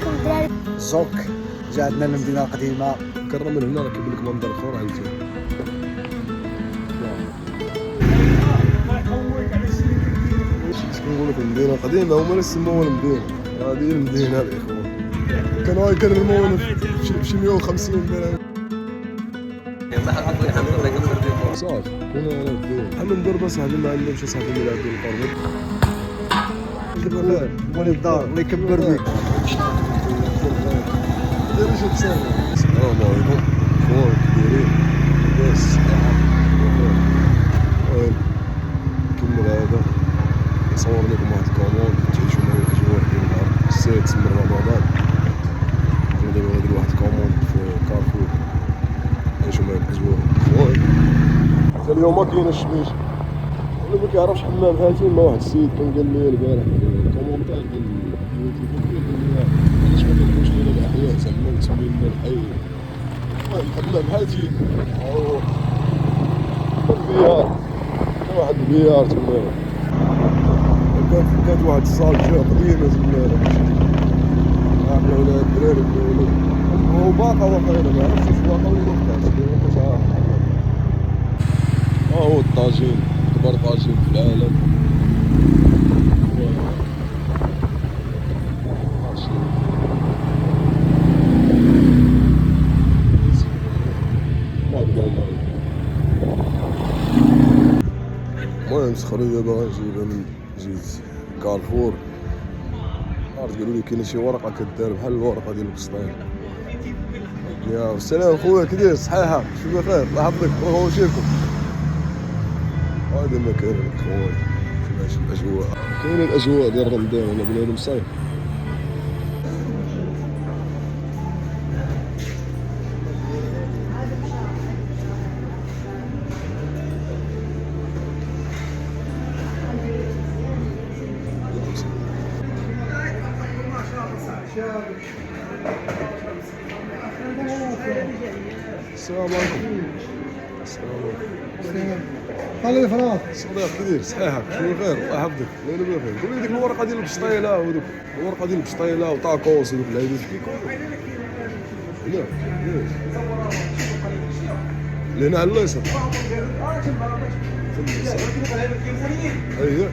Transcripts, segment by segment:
عليكم الدراري. زوك جا عندنا المدينة القديمة. كرم من هنا راه كيبان لك منظر اخر عاوتاني. كنقول لك المدينة القديمة هما اللي سموها المدينة. هذه المدينة الاخوان. كانوا كنرمونا في 150 درهم. صافي كنا انا ودينا بحال ندور بس صاحبي ما عندهمش صاحبي اللي يلعب بالقرب. دابا بغوني الدار الله يكبر بك. ديري شي تصاور. السلام عليكم خويا كبيرين لاباس المهم كمل هذا نصور لكم واحد الكوموند تعيشوا معايا الاجواء ديال نهار السادس من رمضان. انا دابا غادي لواحد الكوموند في كارفور تعيشوا معايا الاجواء. المهم اليوم ما كاين الشميش ولا ما كيعرفش حمام هاتين. ما واحد السيد كان قال لي البارح في الكومونتير ديال اليوتيوب علاش ما كنكونش لينا الاحياء زعما نسمي لنا الحي. المهم حمام هاتين او البيار. كان واحد البيار تما كانت واحد الصالجة قديمة زمانة عاملة ولا الدراري ولا هو باقا واقيلا ما عرفتش واش باقا ولا مبقاش مابقاش عارف. ها هو الطاجين كبر طاجين في العالم. المهم سخري دابا غنجيبها من جيت كارفور. عرفت قالوا لي كاينه شي ورقه كدار بحال الورقه ديال البسطين. يا سلام خويا كي داير صحيحه شو بخير الله يحفظك الله يوجهكم. هذا المكان خويا شوف الاجواء كاينه الاجواء ديال رمضان ولا بنادم صايم. السلام عليكم. السلام عليكم. خلي فراغ. صديق كي داير صحيحك شو بخير الله يحفظك الله يلبي بخير. قول لي ديك الورقه ديال البسطيله ودوك الورقه ديال البسطيله وطاكوس ودوك العيدات كيكونوا لا لهنا على اليسار. اييه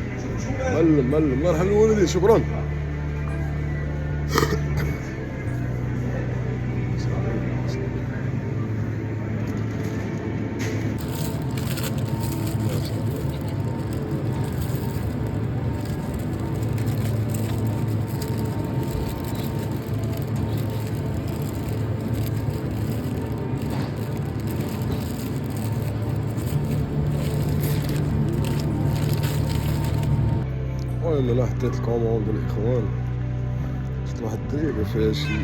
معلم الله يرحم الوالدين شكرا. المهم انا حطيت الكوموند الاخوان. شفت واحد الدريبه فيها شي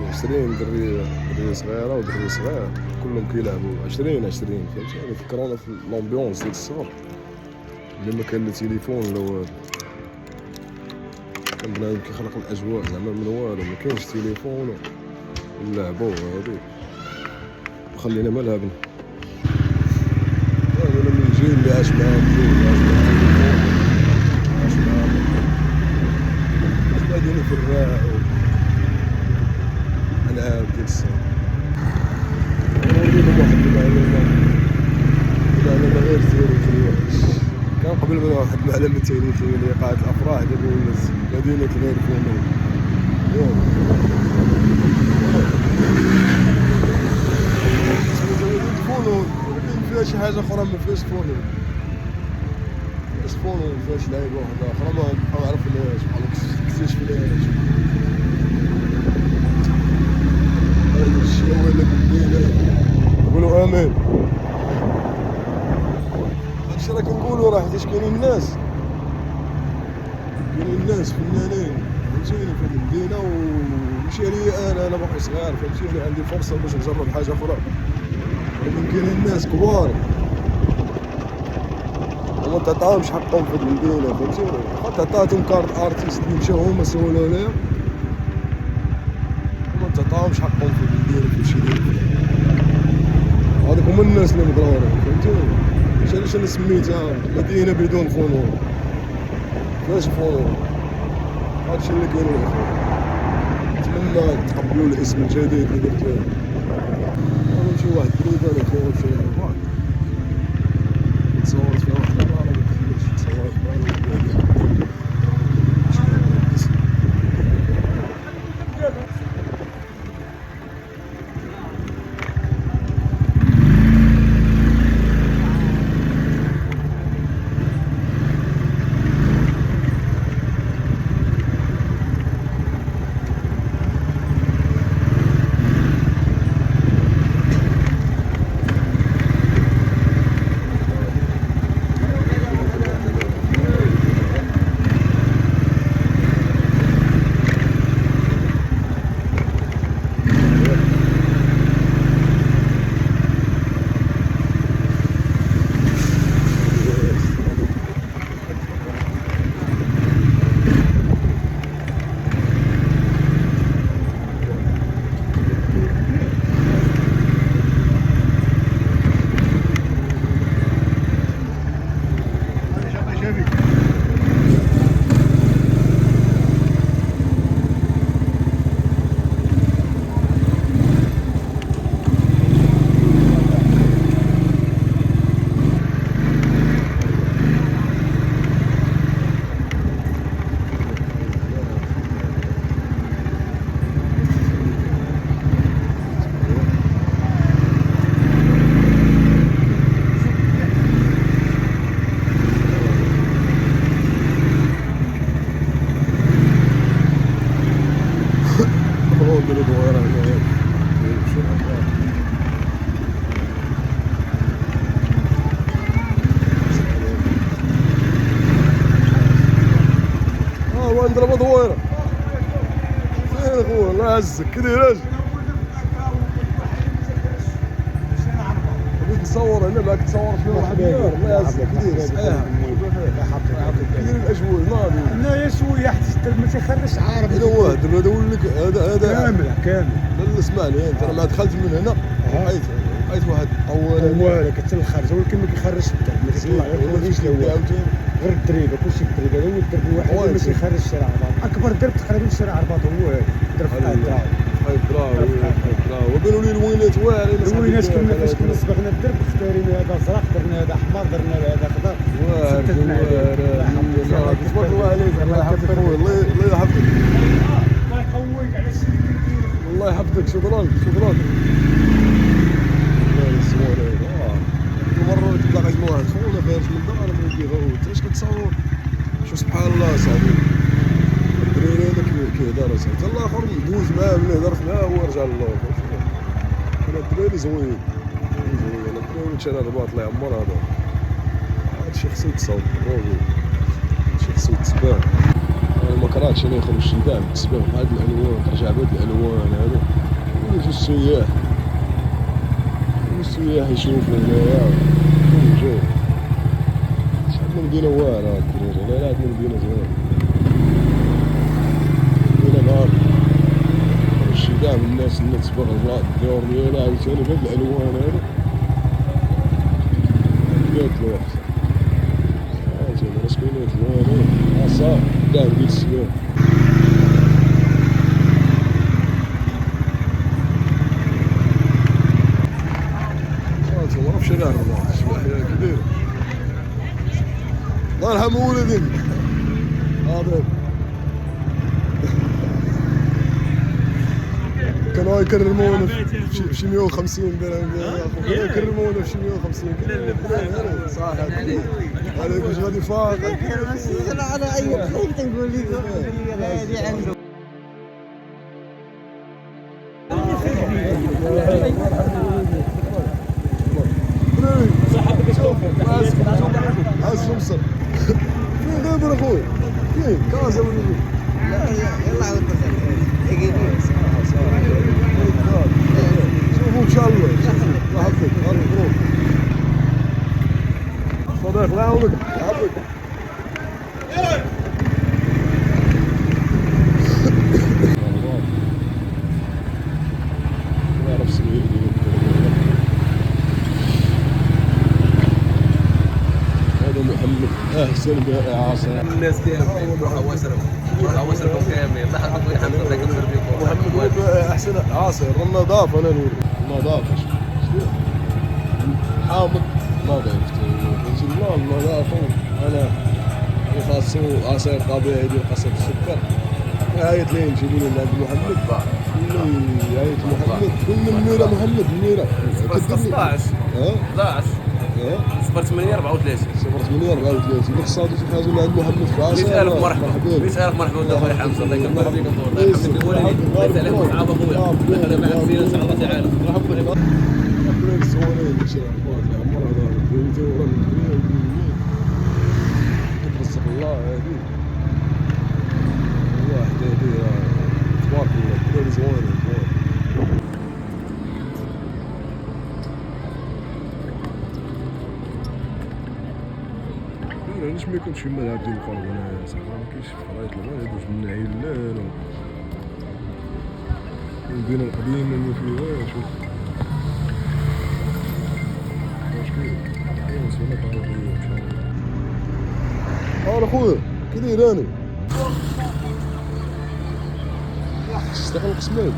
20 دريه صغيره ودري صغير كلهم كيلعبوا 20 فهمتي. فكرونا في الامبيونس ديال الصغر اللي ما كان لا تليفون لا والو. كان بنادم كيخلق الاجواء زعما من والو ما كاينش تليفون ونلعبوا هذيك وخلينا ما لعبنا. انا من الجيل اللي عاش معاهم بعدين في الراء العاب ديال الصغر. نوريكم واحد المعلومة غير تاريخية. كان قبل من واحد المعلومة تاريخية لإيقاع الأفراح دابا ولات مدينة غير فنون. فنون ولكن فيها شي حاجة أخرى ما فيهاش فنون. فنون فيهاش لعيبة واحدة أخرى ما عرفناهاش بحال اكتشفناهاش. هذا الشيء هو اللي بدينا نقولوا آمين. هادشي راه كنقولوا راه حيتاش كاينين الناس فنانين فهمتيني في هاد المدينة وماشي عليا أنا باقي صغير فهمتيني عندي فرصة باش نجرب حاجة أخرى. ولكن كاينين ناس كبار وما تعطاهمش حقهم في هاد المدينة فهمتيني. تعطاتهم كارت ارتيست يمشيو هما سولو ليا وما تعطاهمش حقهم في المدينة كلشي ديالهم. هادوك هما الناس اللي مضرورين فهمتيني. علاش انا سميتها مدينة بدون فنون. فاش فنون؟ هادشي اللي كاين الاخوان. نتمنى تقبلوا الاسم الجديد اللي درتو. انا شي واحد كيف انا كيف شي واحد تصورت فيها واحد المره ما كنخليش تصور فيها. نضربو دويره فين اخويا الله يعزك كدير اجي بغيت نصور هنا باك تصور فيه واحد النهار الله يعزك كدير صحيح كدير الاجواء ناضي هنايا شويه حتى ما تيخرجش عارف هذا واحد انا نقول لك هذا كامل لا اسمعني انت انا ما دخلت من هنا لقيت واحد طوال حتى الخرج ولكن ما كيخرجش حتى ما كيطلع غير الدريبه كلشي الدريبه هذا هو الدرب الوحيد اللي ما كيخرج الشارع عرباط اكبر درب تقريبا الشارع عرباط هو هذا درب الدراو وقالوا لي الوينات واعرين الوينات كنا فاش كنا صبغنا الدرب اختارينا هذا زرق درنا هذا احمر درنا هذا خضر تبارك الله عليك الله يحفظك خويا الله يحفظك الله يقويك على الشيء اللي كدير الله يحفظك شكرا مرة تلاقيت مع واحد خونا خارج من الدار انا بغيت غوت اش كتصور شو سبحان الله صاحبي الدراري هذا كيهضر اصاحبي حتى الاخر دوز معاه ملي هضرت معاه هو رجع للور كان الدراري زوين انا الدراري مشى للرباط الله يعمر هذا هادشي خصو يتصاوب هادشي خصو يتسبان انا ما كرهتش انا نخرج شي كاع بالتسبان بهاد الالوان ترجع بهاد الالوان هذا وليت السياح يشوفوا هنايا جو عندنا مدينة واعرة الدراري لا عندنا مدينة زوينة مدينة نهار شي كاع من الناس اللي تصبغ البلاط الديور ديالها عاوتاني بهاد الألوان هادو بدات الوقت عاوتاني راه سكينات الوان صافي كاع ديال السياح في شارع الرباط شي كبير الله يرحم ولدي حاضر كانوا يكرمونا في شي 150 درهم يكرمونا في شي 150 صح هذاك واش غادي فاق انا اي حاجه تنقول لك هذه عنده عايز نوصل فين غابر اخوي فين كازا ولا فين لا يلا عاود شوفوا ان شاء الله الله يحفظك مبروك صديق الله يعاونك يحفظك نعرف سميه محمد احسن بها عاصر الناس ديالهم روحوا واسرهم لكم كامل لا حد يحب يكسر فيكم محمد احسن عاصر النظافه انا نوري النظافه حامض نظيفة الله النظافه انا خاصو عصير طبيعي ديال قصب السكر نهاية لين نجيبوا لنا عند محمد نهاية محمد من منيرة محمد منيرة 16 11 08 34 08 34 ديك الصاد تحازوا من عند محمد في عصير 100000 مرحبا 100000 مرحبا ودي خويا حمزه الله يكبر فيك الله يحمد الوالدين الله عليكم صحاب اخويا الله يخليهم معك فينا ان شاء الله تعالى مرحبا أكلين الصواني إن شاء الله عمر هذا بيوتي ورا من الدنيا ترزق الله هذه واحد هذه تبارك الله كل زواني علاش ما يكونش في ملعب ديال القرب انا صافي ما كاينش في خرائط المغرب يدوز من عيلان المدينة القديمة ما فيهاش واش كاين؟ كاين سمك عربية ان شاء الله خويا كي داير راني؟ تستحق القسمين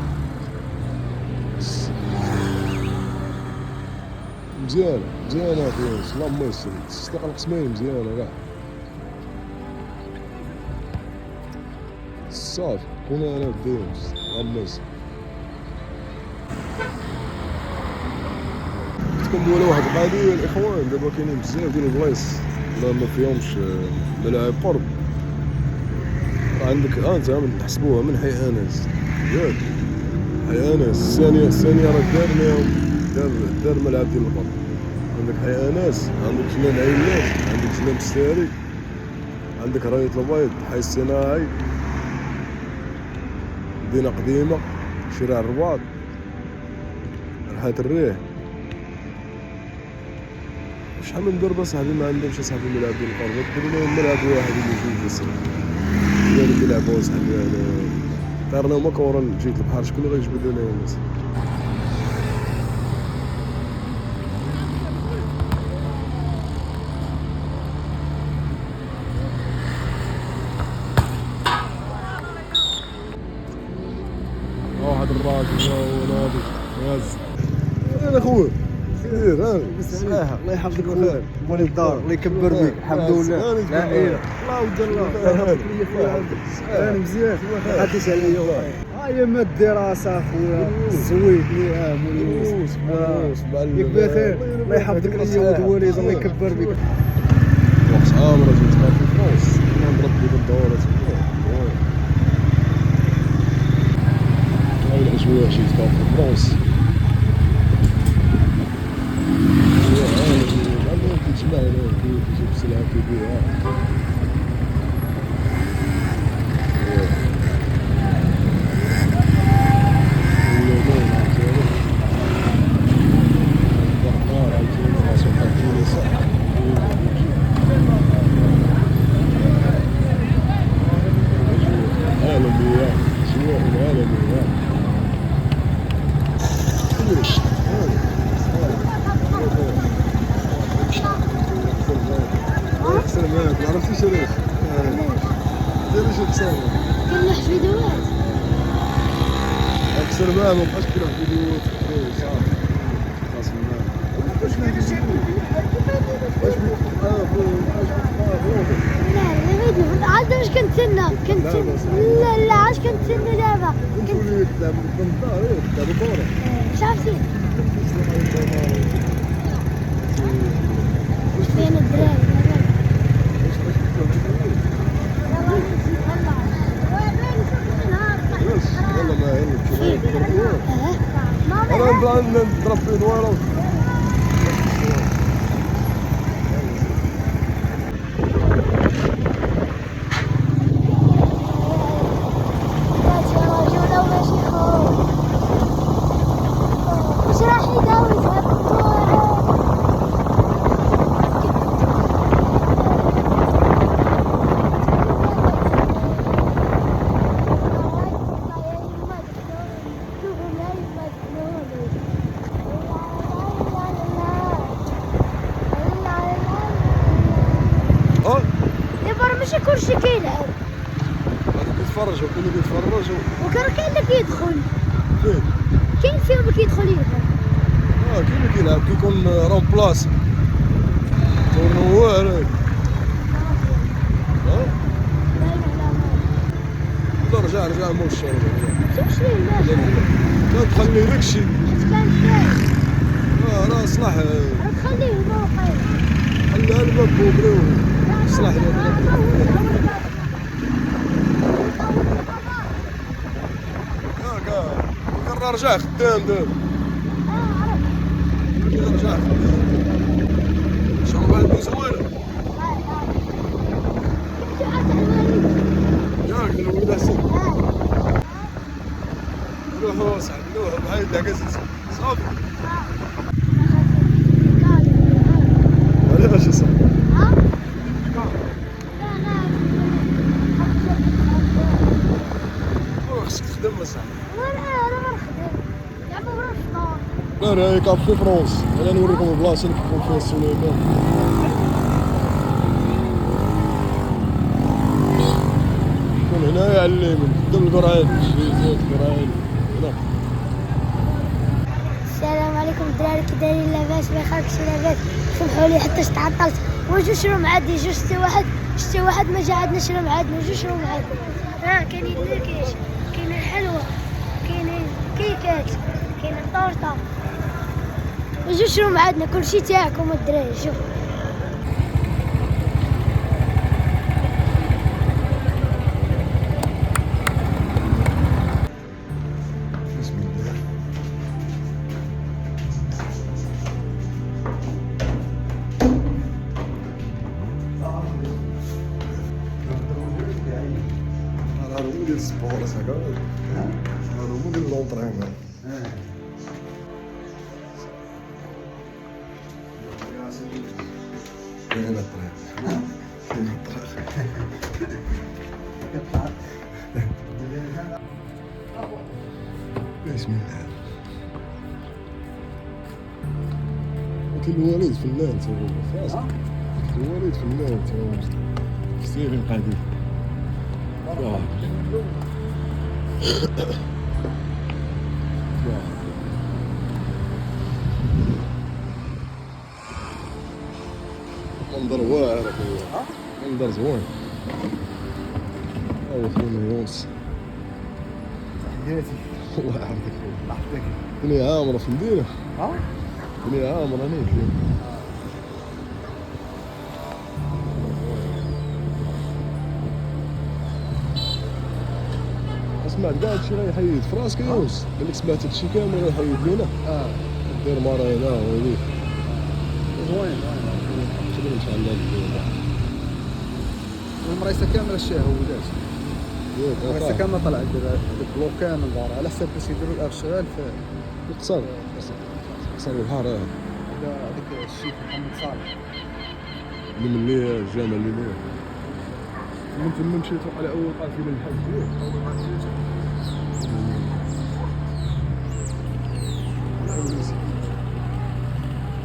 مزيانة مزيانة اخويا الله يسر تستحق القسمين مزيانة كاع صافي خونا انا بديت الله يسر كنقول ولا واحد القضيه الاخوان دابا كاينين بزاف ديال البلايص ما فيهمش ملاعب قرب عندك انت نحسبوها من حي انس ياك حي انس الثانيه راه دار لهم دار ملعب ديال القرب عندك حي انس عندك جنان عيلات عندك جنان الساري عندك رايه البيض حي الصناعي مدينه قديمه شارع الرباط رحات الريح شحال من درب صاحبي ما عندهمش صاحبي ملعب ديال القرب دير لهم ملعب واحد اللي يجي يسر اللي كيلعبوا صاحبي انا طيرنا هما كورا جيت البحر شكون اللي غيجبد لنا الناس واحد الراجل جا ناضي ياز انا خويا خير بالصحة الله يحفظك خويا مولي الدار الله يكبر بك الحمد لله لا اله الله ودار الله انا مزيان ما خديتش عليا هاي ما الدراسة اخويا زويتني مولي يوسف ياك بخير الله يحفظك ليا والوالد الله يكبر بك وقت عامر جيت في فرنسا انا نربي بالدورات هاي الاجواء جيت في فرنسا تجمع كيجيب السلعة كيبيعها عالمية سواء عالمية ما عرفتيش علاش علاش تصور كنلوح فيديوهات اكثر ما بقاش كنلوح فيديوهات صافي خلاص واش لا عاد واش كنتسنى لا عاش كنتسنى دابا كنت تلعب بالدار تلعب كورة شافتي فين الدراري والله ما يهمك انا نضرب في دواره كيتفرج وكاين اللي كيتفرج وكاين اللي كيدخل فين كاين فيهم اللي كيدخل يلعب كاين اللي كيلعب كيكون رون بلاس تورنوار لا لا لا رجع مول الشرب شوف شنو ماشي لا تخلي داكشي كان فين راه صلاح خليه هو خير حلها الباب بوبري صلاح ياك رجع خدام دابا رجع خدام شغل عندي زوين ياك الولاد سن روحوا صاحبي روحوا هاي داك صافي علاش صافي خصك تخدم اصاحبي لا راهي كافي فرونس انا نوريكم البلاصه اللي كيكون فيها سليمان كون هنايا على اليمين قدام القرعين شي زيت القرعين هنا. السلام عليكم الدراري كي دايرين لاباس بخير كلشي لاباس سمحوا لي حتى تعطلت وجو شرو معادي جوج شتي واحد ما جا عندنا شرو معادنا جوج شرو معادنا كاينين الكيش كاين الحلوى كاينين كيكات كاين الطورطه وجو شرو معادنا كلشي تاعكم الدراري شوف بسم الله هذا هو ديال السبور هكا هذا هو ديال لونطرينمون كاين الطريق كاين الطريق بسم الله قلت الوالد فنان تو فاسق الوالد فنان تو ستيفن قديم منظر واعر اخويا منظر زوين هو خونا يونس حياتي الله يحفظك الله يحفظك الدنيا عامرة في المدينة ها الدنيا عامرة هنيك سمعت كاع هادشي غيحيد في راسك يونس قال لك سمعت هادشي كامل غيحيد لينا دير مارينا وهذيك زوين شكرا ان شاء الله المريسه كامله الشهودات المريسه كامله طلعت البلوك كامل دار على حساب باش يديروا الارشغال في قصر البحر هذاك الشيخ محمد صالح اللي الجامع اللي ليه من تما مشيت على اول قافله للحج اول قافله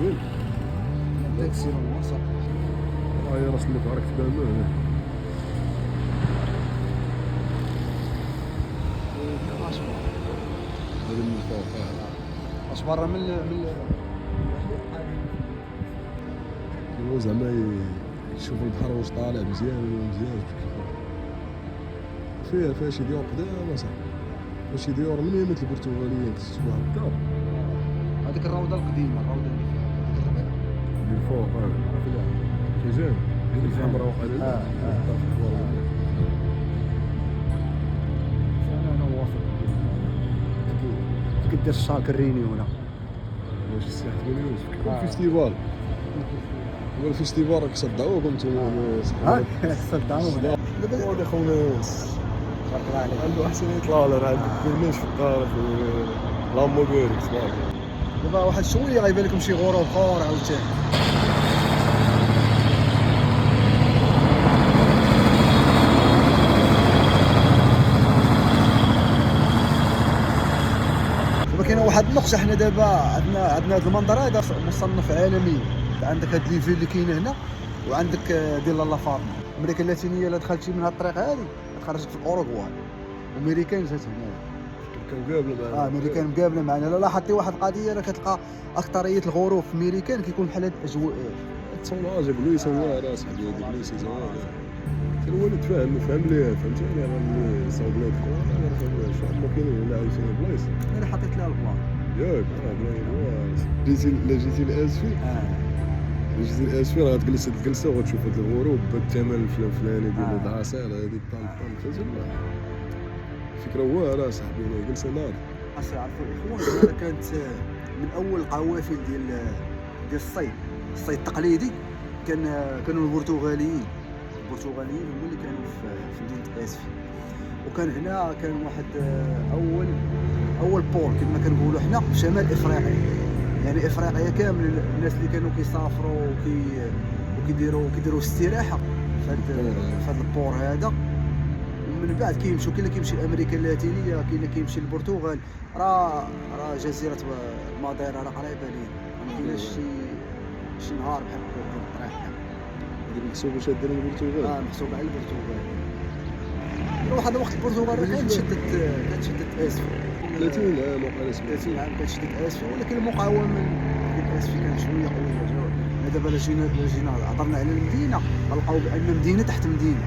وين تاكسي وصل هاي راس المبارك تبان هنا هذا من الفوق اش برا من هو زعما يشوف البحر واش طالع مزيان ولا مزيان فيها شي ديور قدام صاحبي شي ديور من يمة البرتغاليين كتشوفها هكا هذيك الروضه القديمه الروضه اللي فيها من الفوق كيزان هذيك الحمراء وقال انا واثق فيك دير الشاكريني هنا واش الساحه مليون الفيستيفال هو الفيستيفال راك صدعوه نتوما صدعوه دابا هو خونا يونس عنده احسن يطلع له عندك كورنيش في الدار لامو بارك تبارك دابا واحد شويه غيبان لكم شي غروب اخر عاوتاني دابا كاينه واحد النقطه حنا دابا عندنا هذا المنظر هذا مصنف عالمي عندك هاد ليفيل اللي كاين هنا وعندك ديال لا فارما امريكا اللاتينيه الا دخلتي من هاد الطريق هادي تخرجك في الاوروغواي وميريكان جات هنا كان قابل معنا ميريكان مقابله معنا. لا لاحظتي واحد القضيه راه كتلقى اكثريه الغروف في ميريكان كيكون بحال هاد الاجواء. تصور جاب له يسوى راه صاحبي هذيك اللي يسوى حتى الوالد فهم ليه فهمتيني راه ملي صاوب ليه الكون راه فهم شحال ما كاينين هنا عايشين بلايص انا حطيت لها البلان. ياك راه جيتي لاسفي جيتي لاسفي راه غتجلس هاد الجلسه وغتشوف هاد الغروب بالثمن الفلاني ديال هاد العصير هذيك طن فهمتي الفكره واعره صاحبي جلسه ناض. اصلا عرفوا الاخوان راه كانت من اول القوافل ديال الصيد التقليدي كانوا البرتغاليين هما اللي كانوا في مدينه اسفي. وكان هنا كان واحد اول بور كما كنقولوا حنا في شمال افريقيا، يعني افريقيا كامل الناس اللي كانوا كيسافروا وكيديروا استراحه في هذا البور هذا. ومن بعد كاين اللي كيمشي لامريكا اللاتينيه، كاين اللي كيمشي للبرتغال. راه جزيره ماديرا راه قريبه لينا، ما كايناش شي نهار بحال هكا الطريق هذيك محسوبه شاده للبرتغال. محسوبه على البرتغال. واحد الوقت البرتغال كانت شدت اسفي 30 عام وقال 30 عام كانت شدت اسفي، ولكن المقاومه ديال اسفي كانت شويه قويه. دابا جينا هضرنا على المدينه غنلقاو بان مدينه تحت مدينه،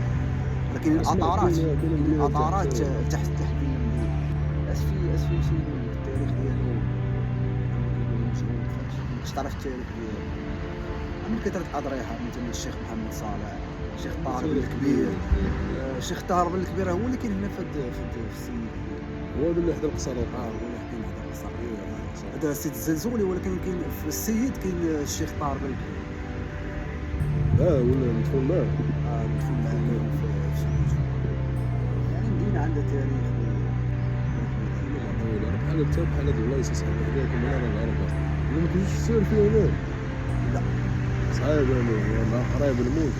ولكن الاطارات تحت المدينه. اسفي شي التاريخ ديالو باش تعرف التاريخ ديالو من كثره الاضرحه، مثلا الشيخ محمد صالح، الشيخ طاهر بن الكبير. الشيخ طاهر بن الكبير هو اللي كاين هنا في السيد، هو اللي حدا القصر. هو اللي حدا القصر. هذا السيد الزلزولي، ولكن كاين في السيد كاين الشيخ طاهر بن الكبير. ولا مدفون معاه. مدفون معاه في سموت. يعني مدينه عندها تاريخ بحال هاد البلايص صاحبي هذاك من انا الغربه ما كاينش السير فيه هنا. لا صعيب انا قريب الموت.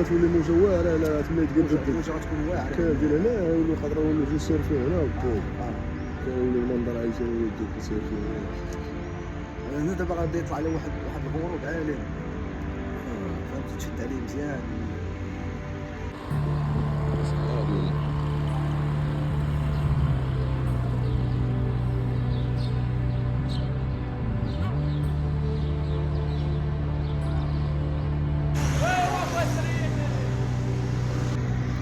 تولي موجه واعره، لا تولي تقلب الموجه غتكون واعره. كاين هنا يولي خاطر ولا يجي يسير فيه هنا وطول كيولي المنظر عايشين يديك يسير فيه هنا. دابا غادي يطلع له واحد الغروب عالي، فهمتي تشد عليه مزيان.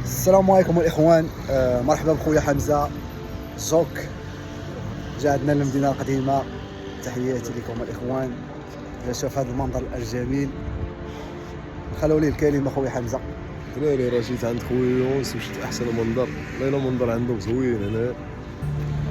السلام عليكم الاخوان، مرحبا بخويا حمزه زوك. جا عندنا المدينه القديمه. تحياتي لكم الاخوان. شوف هذا المنظر الجميل. خلوا لي الكلمه خويا حمزه. دراري راه جيت عند خويا يونس وشفت احسن منظر، والله منظر عندهم زوين هنا.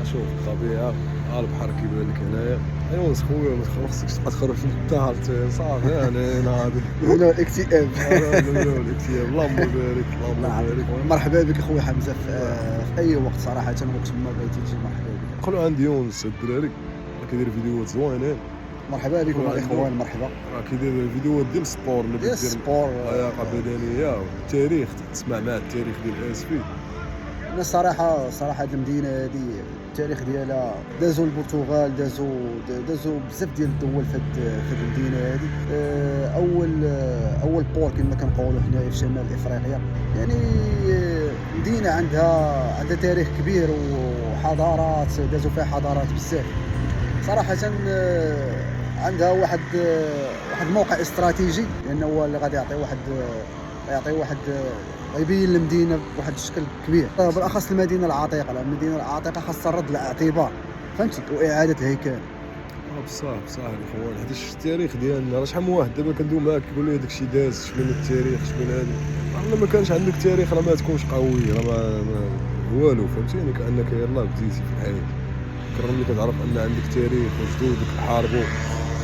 شوف الطبيعه، البحر كيبان لك هنايا. يونس خويا ما خصكش تبقى تخرج في الدار صافي. انا ناضي من الاكتئاب. الاكتئاب. اللهم بارك اللهم بارك. مرحبا بك خويا حمزه في اي وقت صراحه، وقت ما بغيتي تجي مرحبا بك. دخلوا عند يونس الدراري راه كيدير فيديوهات زوينين. مرحبا بكم الاخوان. مرحبا. راه كيدير فيديوهات ديال السبور اللي ديال السبور، لياقه بدنيه والتاريخ، تسمع مع التاريخ ديال اسفي. انا صراحه هذه المدينه هذه التاريخ ديالها دازوا البرتغال، دازوا بزاف ديال الدول في هذه المدينه هذه. اول بور كما كنقولوا حنايا في شمال افريقيا. يعني مدينه عندها تاريخ كبير وحضارات، دازوا فيها حضارات بزاف صراحه. عندها واحد الموقع استراتيجي، لانه هو اللي غادي يعطي واحد غيبين المدينه بواحد الشكل كبير، بالاخص المدينه العتيقه. المدينه العتيقه خاصها رد الاعتبار، فهمتي، واعاده هيكل. بصح الاخوان هذا التاريخ ديالنا. راه شحال من واحد دابا كندوي معاك كيقول لي هذاك الشيء داز شبين التاريخ شبين هذا. راه ما كانش عندك تاريخ راه ما تكونش قوي، راه ما والو، فهمتيني. كانك يلاه بديتي في الحياه. كرم اللي كتعرف ان عندك تاريخ وجدودك حاربوا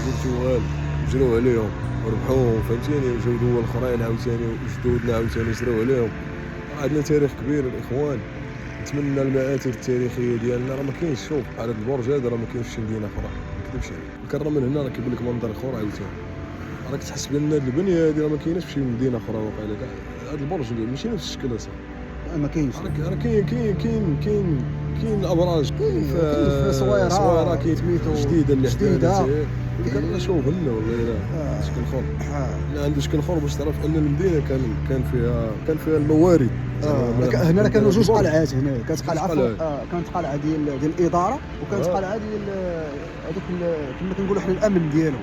البرتغال وجروا عليهم وربحوهم، فهمتيني. وجاو دول اخرين عاوتاني وجدودنا عاوتاني جراو عليهم. عندنا تاريخ كبير الاخوان. نتمنى المآثر التاريخيه ديالنا راه ما كاينش. شوف بحال هذا البرج هذا راه ما كاينش في شي مدينه اخرى، ما نكذبش عليك. الكرم من هنا راه كيبان لك منظر اخر عاوتاني. راك تحس بان هذه البنيه هذه راه ما كايناش في شي مدينه اخرى واقيلا كاع. هذا البرج ماشي نفس الشكل اصاحبي، ما كاينش. راه كاين ابراج، كاين صويره كاين جديده اللي جديده. قال له شوف هنا والله لا شكل خور لا عنده شكل خور باش تعرف ان المدينه كان فيها الموارد. هنا كانوا جوج قلعات هنا، كانت قلعه قلعة. كانت قلعه ديال الاداره، وكانت قلعه ديال هذوك كما كنقولوا حنا الامن ديالهم.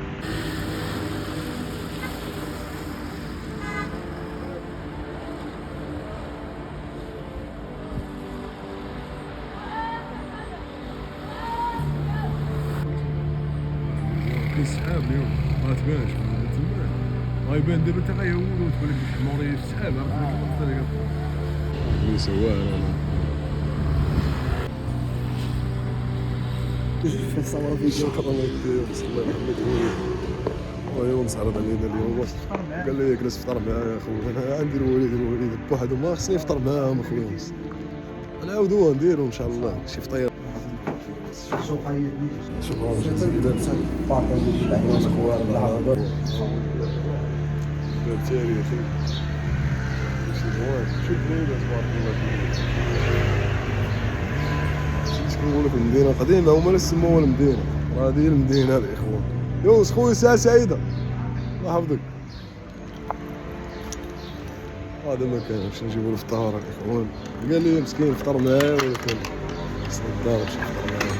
كاين سحاب اليوم ما تبانش من تما غايبان دابا حتى غيهولوا تقول لك الحموريه في السحاب عرفت ديك اللي سواه انا صوروا فيديو. شكرا لك بسم الله محمد اليوم نسعرض علينا اليوم قال لي جلس فطر معايا يا خويا انا عندي الوالد بوحدهم ما خصني نفطر معاهم اخويا نعاودوها نديرو ان شاء الله شي فطير. شكرا جزيلا بالتالي يا اخي شي زوين شوف ليلة تبارك الله فيك نقول لك المدينة قديمة هما اللي سموها المدينة راه هذه المدينة هذه اخوان. يونس خويا ساعة سعيدة الله يحفظك. هذا ما كان باش نجيبو له فطار الاخوان قال لي مسكين فطر معاه ولكن خصنا الدار باش نفطر معاه.